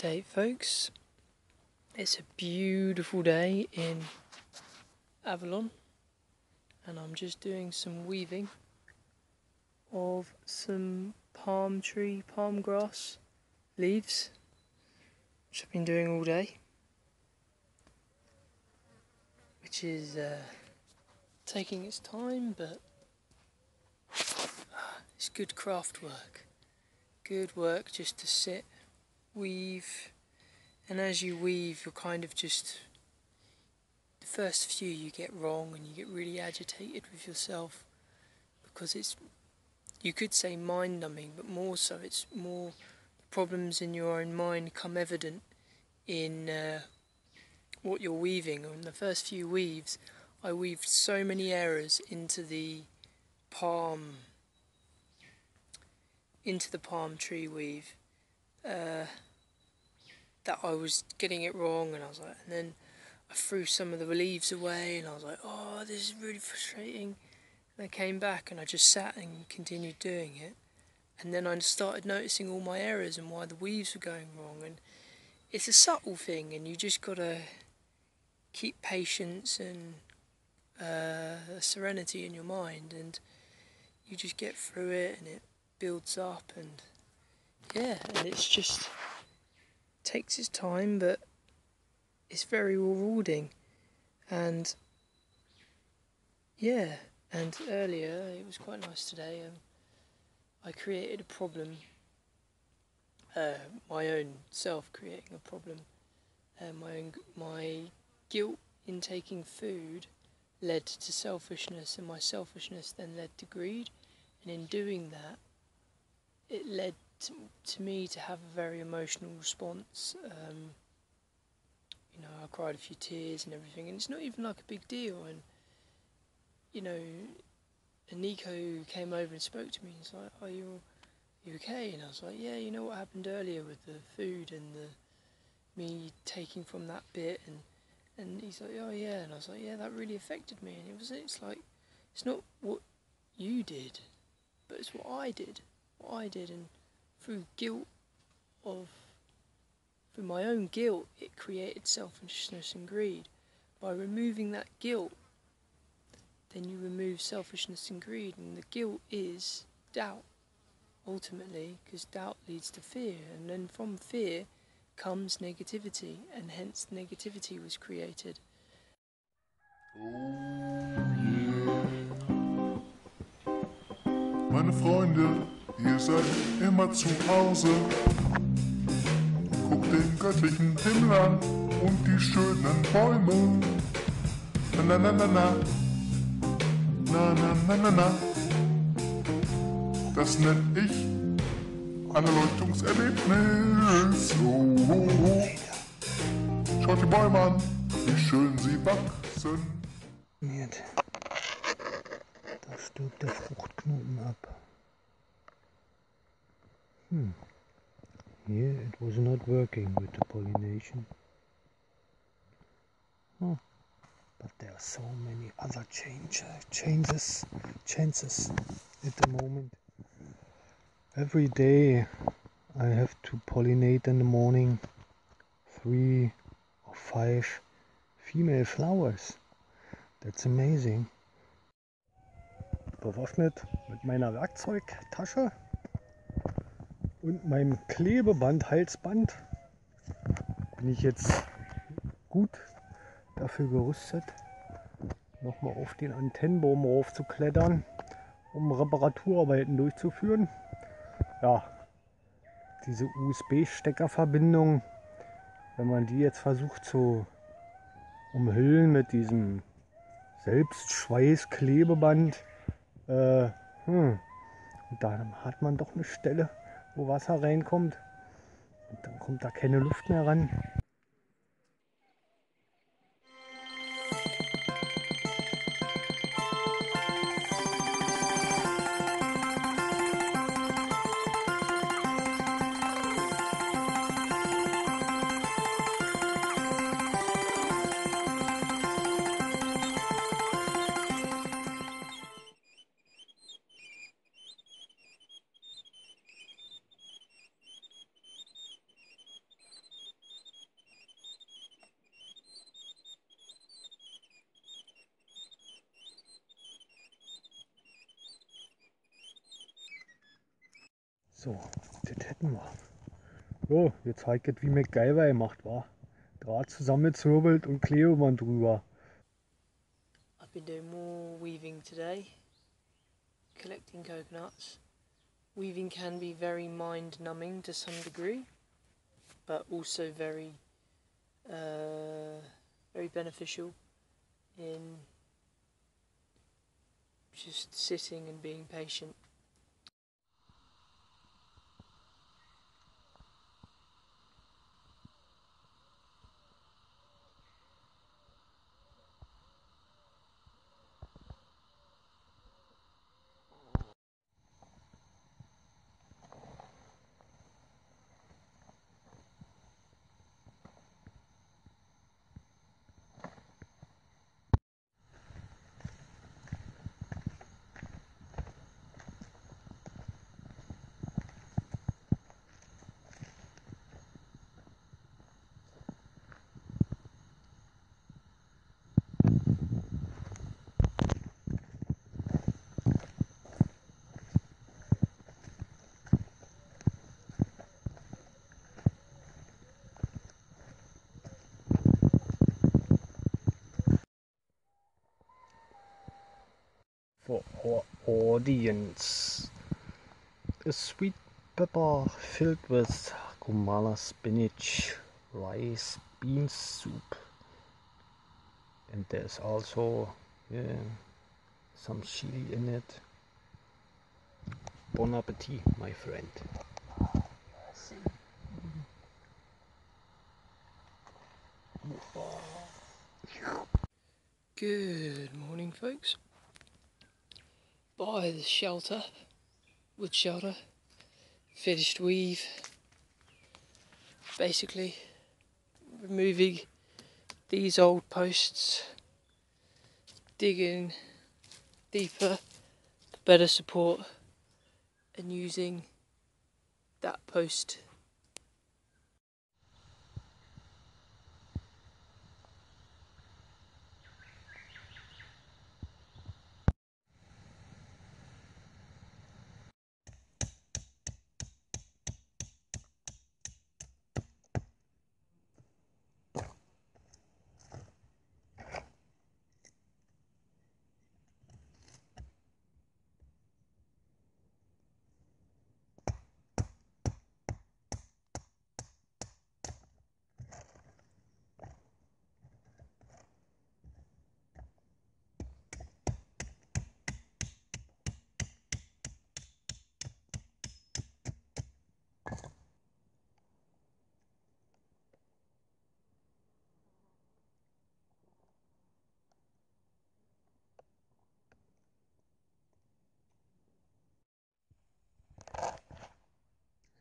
Update, folks. It's a beautiful day in Avalon, and I'm just doing some weaving of some palm grass leaves, which I've been doing all day, which is taking its time, but it's good craft work. Good work just to sit, weave, and as you weave you're kind of just, the first few you get wrong and you get really agitated with yourself because it's, you could say mind numbing, but more so it's more problems in your own mind come evident in what you're weaving. In the first few weaves I weaved so many errors into the palm tree weave that I was getting it wrong, and I was like, and then I threw some of the leaves away and I was like, oh, this is really frustrating. And I came back and I just sat and continued doing it, and then I started noticing all my errors and why the weaves were going wrong. And it's a subtle thing, and you just gotta keep patience and serenity in your mind, and you just get through it and it builds up, and yeah, and it's just takes its time, but it's very rewarding. And yeah, and earlier it was quite nice today. I created a problem, my own self creating a problem. My guilt in taking food led to selfishness, and my selfishness then led to greed, and in doing that it led to me to have a very emotional response. You know, I cried a few tears and everything, and it's not even like a big deal. And you know, and Nico came over and spoke to me. He's like, "Are you okay?" And I was like, "Yeah, you know what happened earlier with the food and me taking from that bit." And he's like, "Oh yeah," and I was like, "Yeah, that really affected me." And it's like, it's not what you did, but it's what I did, and through my own guilt, it created selfishness and greed. By removing that guilt, then you remove selfishness and greed, and the guilt is doubt, ultimately, because doubt leads to fear, and then from fear comes negativity, and hence negativity was created. Meine Freunde, ihr seid immer zu Hause. Guckt den göttlichen Himmel an und die schönen Bäume. Na na na na na, na na na na na. Das nenn ich ein Erleuchtungserlebnis. Oh, oh, oh. Schaut die Bäume an, wie schön sie wachsen. Da stirbt der Fruchtknoten ab. Here it was not working with the pollination. But there are so many other chances at the moment. Every day I have to pollinate in the morning 3 or 5 female flowers. That's amazing. Bewaffnet mit meiner Werkzeugtasche und meinem Klebeband-Halsband bin ich jetzt gut dafür gerüstet, nochmal auf den Antennenbaum rauf zu klettern, um Reparaturarbeiten durchzuführen. Ja, diese USB-Steckerverbindung, wenn man die jetzt versucht zu umhüllen mit diesem Selbstschweiß-Klebeband, und dann hat man doch eine Stelle, wo Wasser reinkommt, und dann kommt da keine Luft mehr ran. So, das hätten wir. So, jetzt zeigt es, wie MacGyver gemacht war. Draht zusammengezirbelt und Klebeband drüber. I've been doing more weaving today, collecting coconuts. Weaving can be very mind-numbing to some degree, but also very beneficial in just sitting and being patient. For our audience, a sweet pepper filled with kumala spinach, rice, bean soup, and there's also some chili in it. Bon appetit, my friend. Good morning, folks. By the shelter, wood shelter, finished weave. Basically, removing these old posts, digging deeper for better support, and using that post.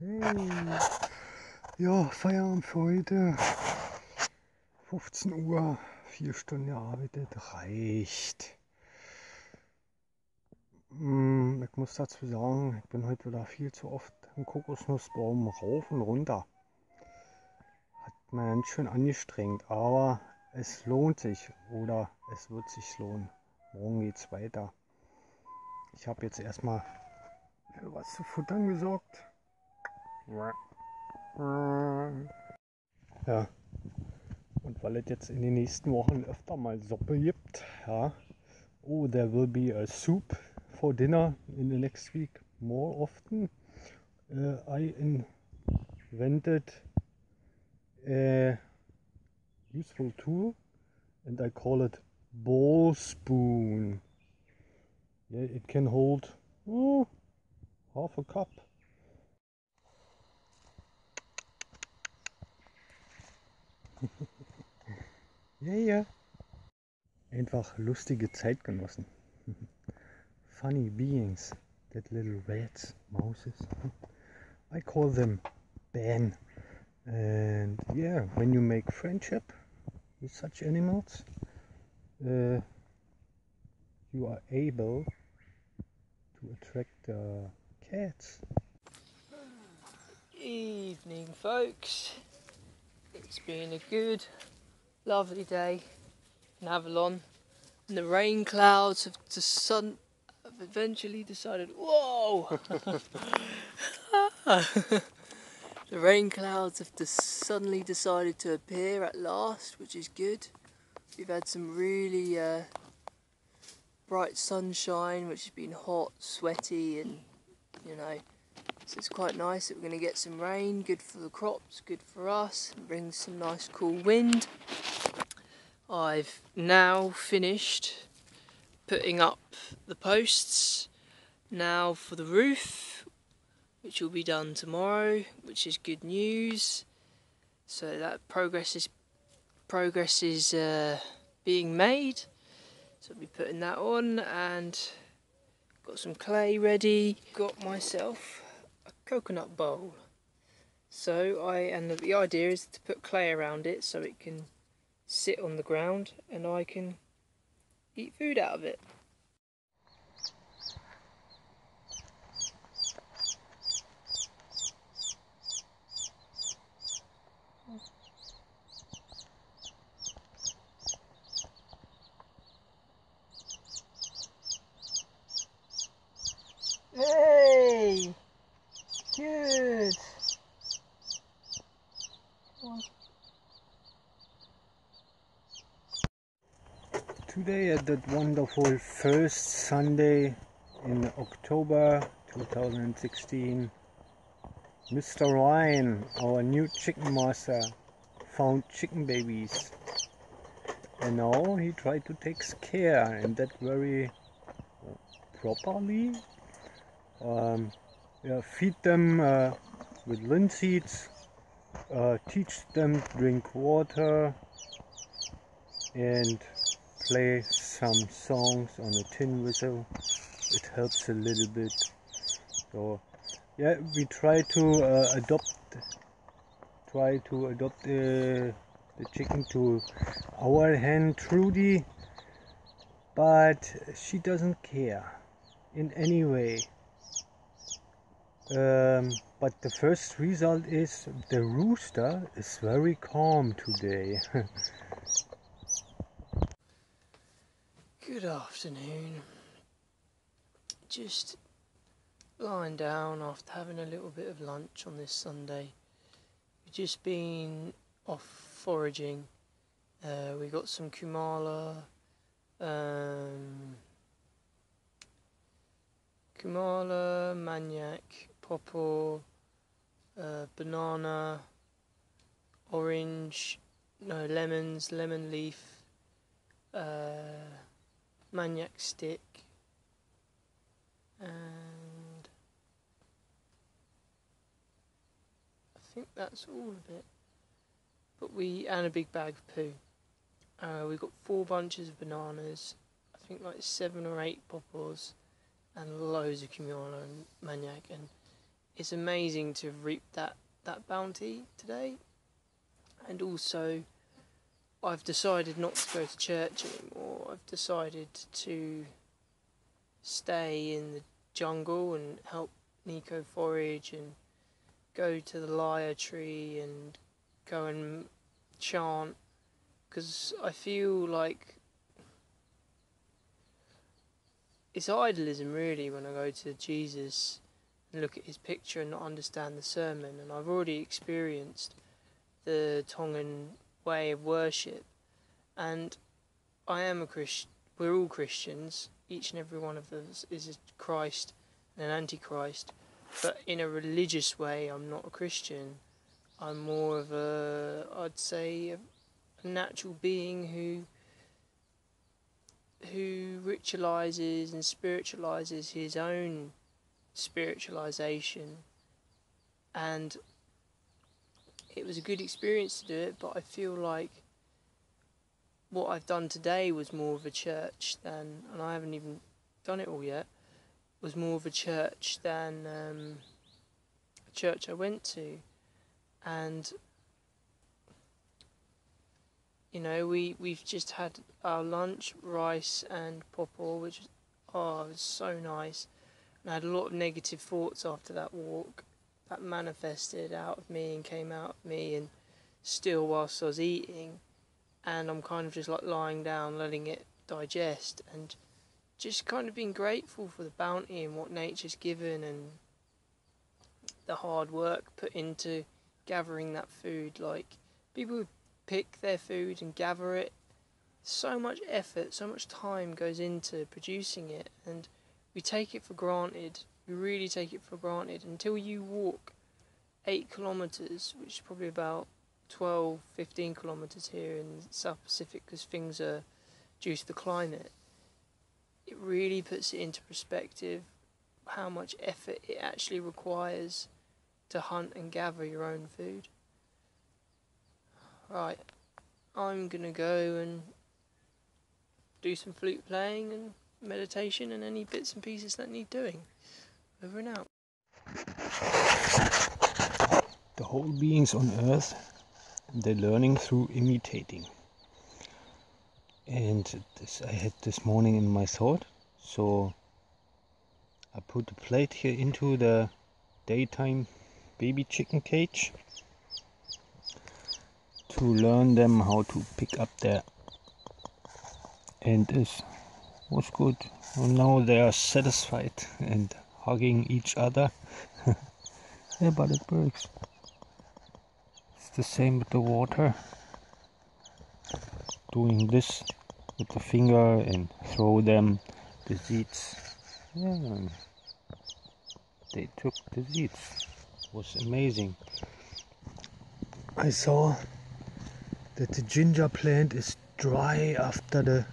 Hey. Ja, Feierabend für heute. 15 Uhr, 4 Stunden gearbeitet, reicht. Ich muss dazu sagen, ich bin heute wieder viel zu oft im Kokosnussbaum rauf und runter. Hat mir ganz schön angestrengt, aber es lohnt sich oder es wird sich lohnen. Morgen geht's weiter. Ich habe jetzt erstmal für was zu futtern gesorgt. Ja, und weil es jetzt in den nächsten Wochen öfter mal Suppe gibt, ja, oh, there will be a soup for dinner in the next week more often. I invented a useful tool and I call it bowl spoon. Yeah, it can hold half a cup. Yeah. Einfach lustige Zeitgenossen. Funny beings, that little rats, mouses. I call them Ben. And yeah, when you make friendship with such animals, you are able to attract cats. Evening, folks. It's been a good, lovely day in Avalon, and the rain clouds have eventually decided, whoa! The rain clouds have suddenly decided to appear at last, which is good. We've had some really bright sunshine, which has been hot, sweaty, and so it's quite nice that we're going to get some rain. Good for the crops, good for us. It brings some nice cool wind. I've now finished putting up the posts now for the roof, which will be done tomorrow, which is good news. So that progress is being made. So I'll be putting that on, and got some clay ready. Got myself a coconut bowl. So the idea is to put clay around it so it can sit on the ground and I can eat food out of it. Hey! Good! Today at that wonderful first Sunday in October 2016, Mr. Ryan, our new chicken master, found chicken babies. And now he tried to take care, and that very properly. Feed them with linseeds, teach them to drink water, and play some songs on a tin whistle. It helps a little bit. So yeah, we try to adopt the chicken to our hen Trudy, but she doesn't care in any way. But the first result is the rooster is very calm today. Good afternoon. Just lying down after having a little bit of lunch on this Sunday. We've just been off foraging. We got some kumala, maniac, pawpaw, banana, lemons, lemon leaf, maniac stick, and I think that's all of it. And a big bag of poo. We got 4 bunches of bananas, I think like 7 or 8 pawpaws, and loads of kumala and maniac, and it's amazing to have reaped that bounty today. And also, I've decided not to go to church anymore. I've decided to stay in the jungle and help Nico forage and go to the lyre tree and go and chant, because I feel like it's idolism really when I go to Jesus and look at his picture and not understand the sermon. And I've already experienced the Tongan way of worship, and I am a Christian. We're all Christians. Each and every one of us is a Christ and an antichrist, but in a religious way I'm not a Christian. I'm more of I'd say a natural being who ritualizes and spiritualizes his own spiritualization. And it was a good experience to do it, but I feel like what I've done today was more of a church than, and I haven't even done it all yet, was more of a church than a church I went to. And we've just had our lunch, rice and pawpaw, which was so nice. And I had a lot of negative thoughts after that walk that manifested out of me and came out of me, and still whilst I was eating, and I'm kind of just like lying down, letting it digest, and just kind of being grateful for the bounty and what nature's given and the hard work put into gathering that food. Like, people pick their food and gather it. So much effort, so much time goes into producing it, and we take it for granted. We really take it for granted until you walk 8 kilometres, which is probably about 12-15 kilometres here in the South Pacific, because things are due to the climate. It really puts it into perspective how much effort it actually requires to hunt and gather your own food. Right, I'm gonna go and do some flute playing and meditation and any bits and pieces that need doing. Over and out. The whole beings on earth, they're learning through imitating. And this I had this morning in my thought, so I put the plate here into the daytime baby chicken cage to learn them how to pick up their, and this was good. And now they are satisfied and hugging each other. Yeah, but it works. It's the same with the water. Doing this with the finger and throw them the seeds. Yeah, they took the seeds. It was amazing. I saw that the ginger plant is dry after the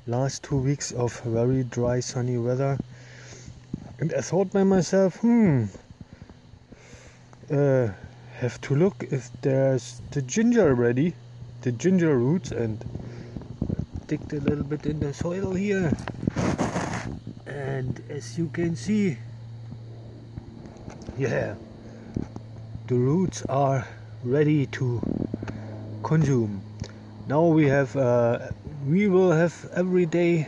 last 2 weeks of very dry sunny weather, and I thought by myself, have to look if there's the ginger ready, the ginger roots, and digged a little bit in the soil here, and as you can see, yeah, the roots are ready to consume. Now we will have every day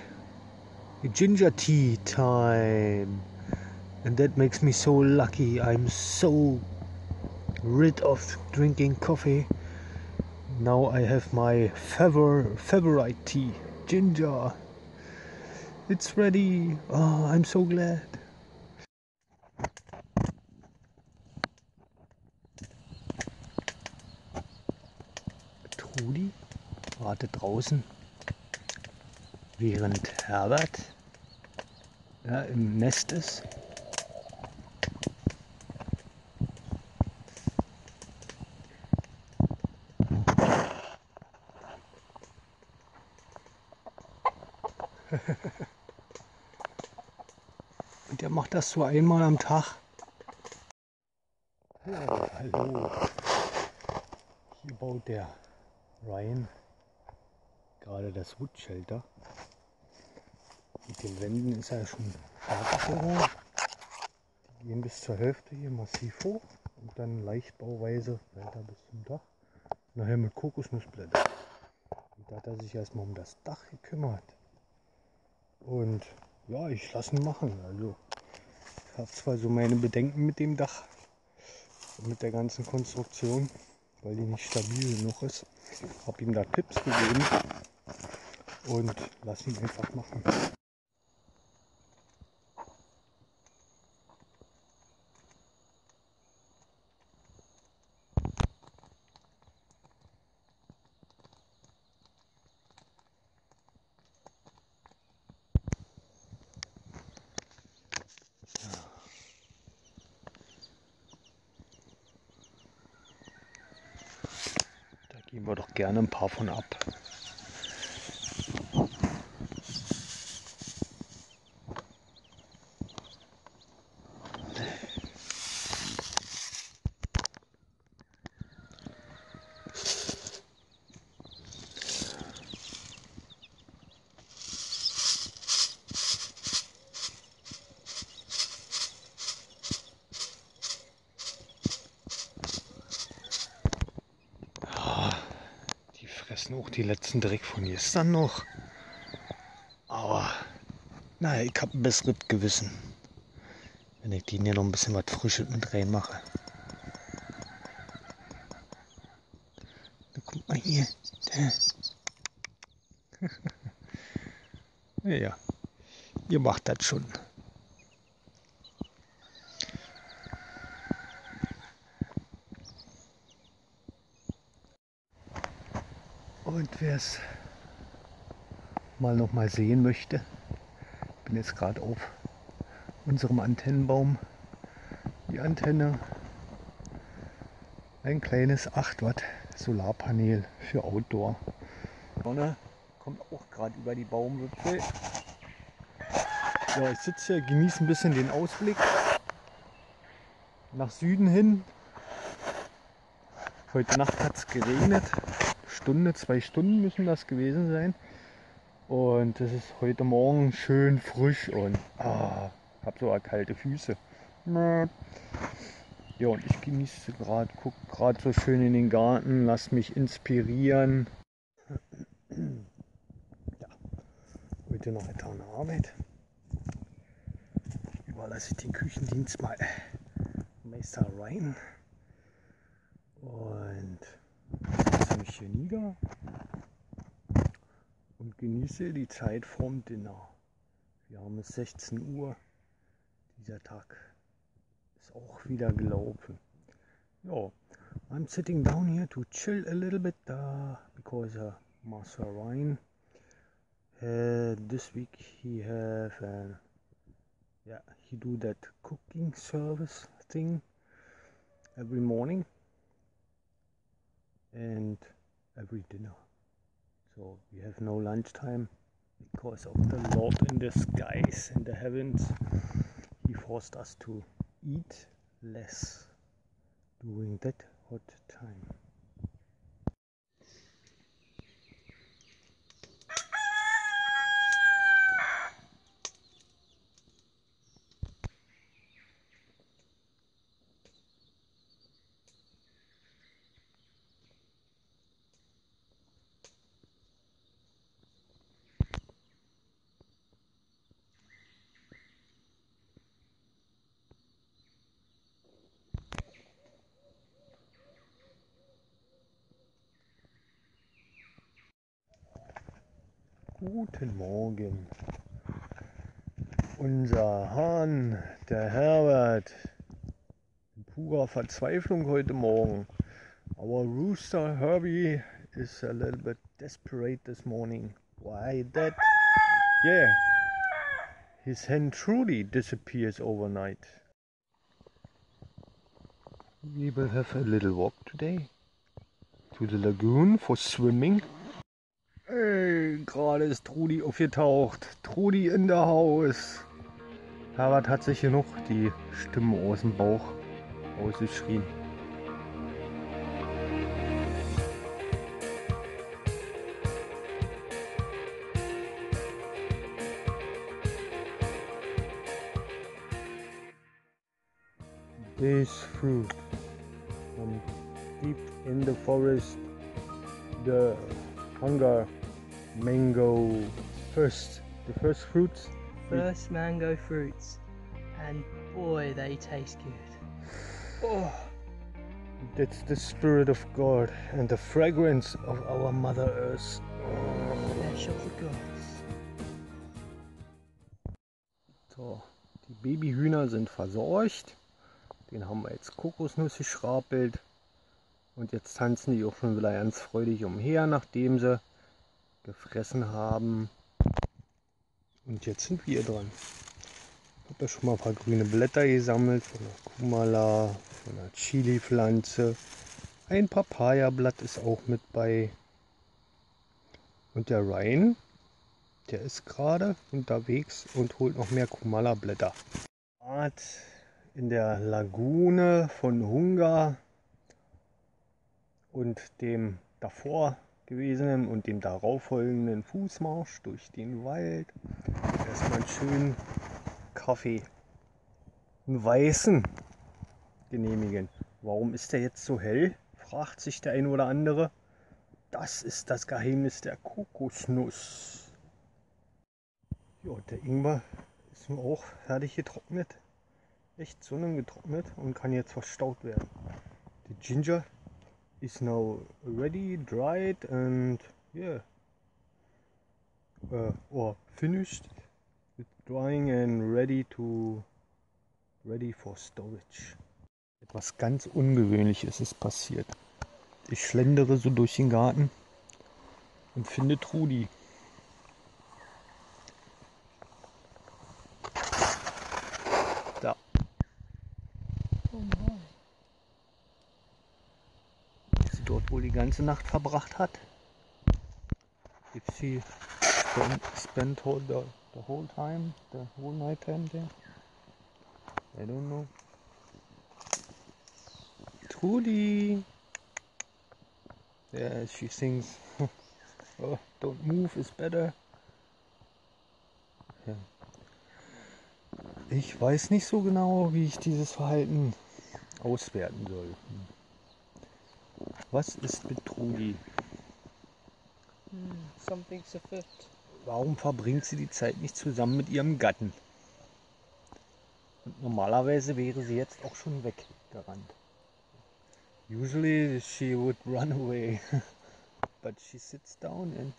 ginger tea time, and that makes me so lucky. I'm so rid of drinking coffee. Now I have my favorite tea, ginger. It's ready. Oh, I'm so glad. Trudi wartet draußen, während Herbert im Nest ist. Und der macht das so einmal am Tag. Ja, hallo. Hier baut der Ryan gerade das Wood Shelter. Mit den Wänden ist er schon fertig geworden. Die gehen bis zur Hälfte hier massiv hoch und dann leicht bauweise weiter bis zum Dach. Nachher mit Kokosnussblättern. Und da hat er sich erstmal um das Dach gekümmert. Und ja, ich lasse ihn machen. Also ich habe zwar so meine Bedenken mit dem Dach und mit der ganzen Konstruktion, weil die nicht stabil genug ist. Habe ihm da Tipps gegeben und lasse ihn einfach machen. Gehen wir doch gerne ein paar von ab. Auch die letzten Dreck von gestern noch. Aber naja, ich habe ein besseres Gewissen, wenn ich denen hier noch ein bisschen was Frisches mit reinmache. Na, guck mal hier. Ja. Ihr macht das schon. Und wer es mal noch mal sehen möchte, bin jetzt gerade auf unserem Antennenbaum. Die Antenne, ein kleines 8 Watt Solarpanel für Outdoor. Die Sonne kommt auch gerade über die Baumwipfel. Ja, ich sitze hier, genieße ein bisschen den Ausblick nach Süden hin. Heute Nacht hat es geregnet. Stunde, 2 Stunden müssen das gewesen sein. Und es ist heute Morgen schön frisch und habe sogar kalte Füße. Ja, und ich genieße gerade, gucke gerade so schön in den Garten, lass mich inspirieren. Ja, heute noch etwa eine Arbeit. Überlasse ich den Küchendienst mal Meister Ryan. Und setze mich hier nieder und genieße die Zeit vorm Dinner. Wir haben es 16 Uhr. Dieser Tag ist auch wieder gelaufen. Ja, I'm sitting down here to chill a little bit because Master Ryan this week he he do that cooking service thing every morning and every dinner. So we have no lunchtime because of the Lord in the skies, in the heavens. He forced us to eat less during that hot time. Guten Morgen. Unser Hahn, der Herbert, in purer Verzweiflung heute Morgen. Our rooster Herbie is a little bit desperate this morning. Why that? Yeah, his hen truly disappears overnight. We will have a little walk today to the lagoon for swimming. Hey, gerade ist Trudi aufgetaucht. Trudi in der Haus. Herbert hat sich hier noch die Stimmen aus dem Bauch ausgeschrien. This fruit from deep in the forest, the Hunga mango the first fruits. First mango fruits, and boy, they taste good. Oh, that's the spirit of God and the fragrance of our Mother Earth. Flesh of the gods. So, die Babyhühner sind versorgt. Den haben wir jetzt Kokosnuss geschrapelt. Und jetzt tanzen die auch schon wieder ganz freudig umher, nachdem sie gefressen haben. Und jetzt sind wir dran. Ich habe ja schon mal ein paar grüne Blätter gesammelt von der Kumala, von der Chili-Pflanze. Ein Papaya-Blatt ist auch mit bei. Und der Ryan, der ist gerade unterwegs und holt noch mehr Kumala-Blätter. In der Lagune von Hunga und dem davor gewesenen und dem darauffolgenden Fußmarsch durch den Wald. Erstmal einen schönen Kaffee, einen weißen, genehmigen. Warum ist der jetzt so hell? Fragt sich der ein oder andere. Das ist das Geheimnis der Kokosnuss. Ja, der Ingwer ist nun auch fertig getrocknet. Echt sonnengetrocknet und kann jetzt verstaut werden. The ginger is now ready, dried and yeah, or finished with drying and ready for storage. Etwas ganz Ungewöhnliches ist passiert. Ich schlendere so durch den Garten und finde Trudi. Da. Ob sie dort wohl die ganze Nacht verbracht hat? If she spent the whole time, the whole night time there? I don't know. Trudi! Yeah, she sings. Oh, don't move is better. Ja. Ich weiß nicht so genau, wie ich dieses Verhalten auswerten soll. Was ist mit Trudi? Something's afoot. Warum verbringt sie die Zeit nicht zusammen mit ihrem Gatten? Und normalerweise wäre sie jetzt auch schon weggerannt. Usually she would run away, but she sits down and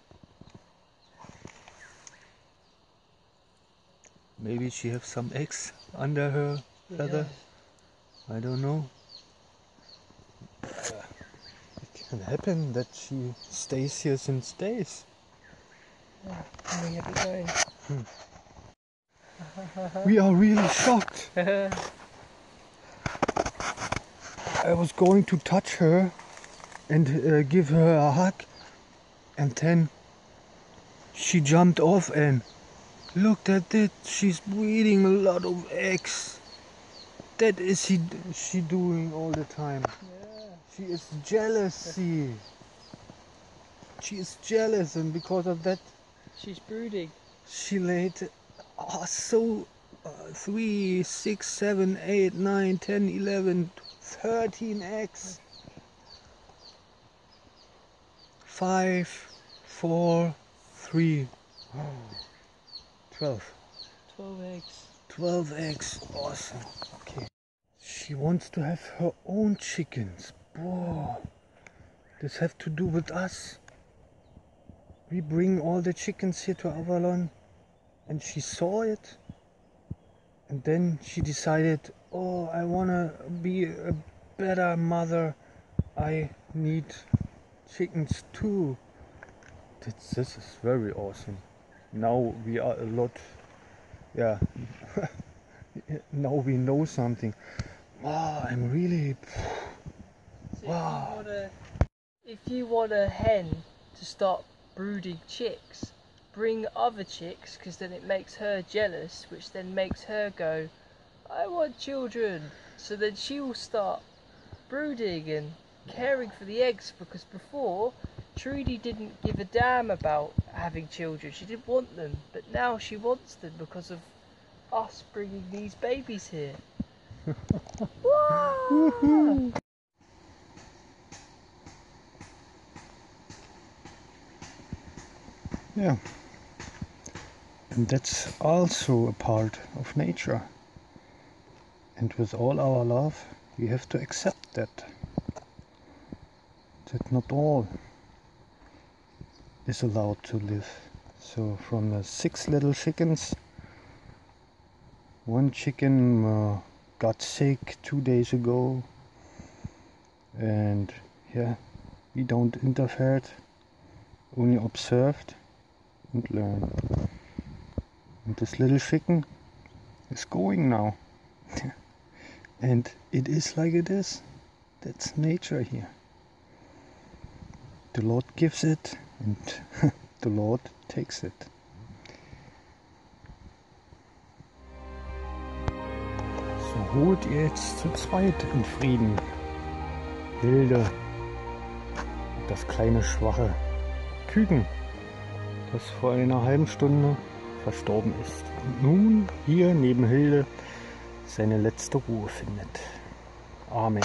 maybe she has some eggs under her feather. I don't know. It can happen that she stays here since days. We have it going. We are really shocked. I was going to touch her and give her a hug, and then she jumped off and looked at it. She's breeding a lot of eggs. That is she doing all the time. Yeah. She is jealous. See, she is jealous, and because of that, She's brooding. she laid 3, 6, 7, 8, 9, 10, 11, 13 eggs. 5, 4, 3, 12. 12 eggs. 12 eggs. Awesome. Okay. She wants to have her own chickens. Whoa. This have to do with us. We bring all the chickens here to Avalon, and she saw it, and then she decided, oh, I wanna be a better mother. I need chickens too. This is very awesome. Now we are a lot, yeah, now we know something. Wow, I'm really, So wow. if you want a hen to start brooding chicks, bring other chicks, because then it makes her jealous, which then makes her go, I want children. So then she will start brooding and caring for the eggs, because before Trudy didn't give a damn about having children. She didn't want them, but now she wants them because of us bringing these babies here. Woo! Yeah, and that's also a part of nature. And with all our love, we have to accept that not all is allowed to live. So from the 6 little chickens, one chicken got sick 2 days ago, and yeah, we don't interfere, only observed and learn. And this little chicken is going now. And it is like it is. That's nature here. The Lord gives it and the Lord takes it. So ruht ihr jetzt zu zweit in Frieden. Hilde, das kleine schwache Küken, das vor einer halben Stunde verstorben ist und nun hier neben Hilde seine letzte Ruhe findet. Amen.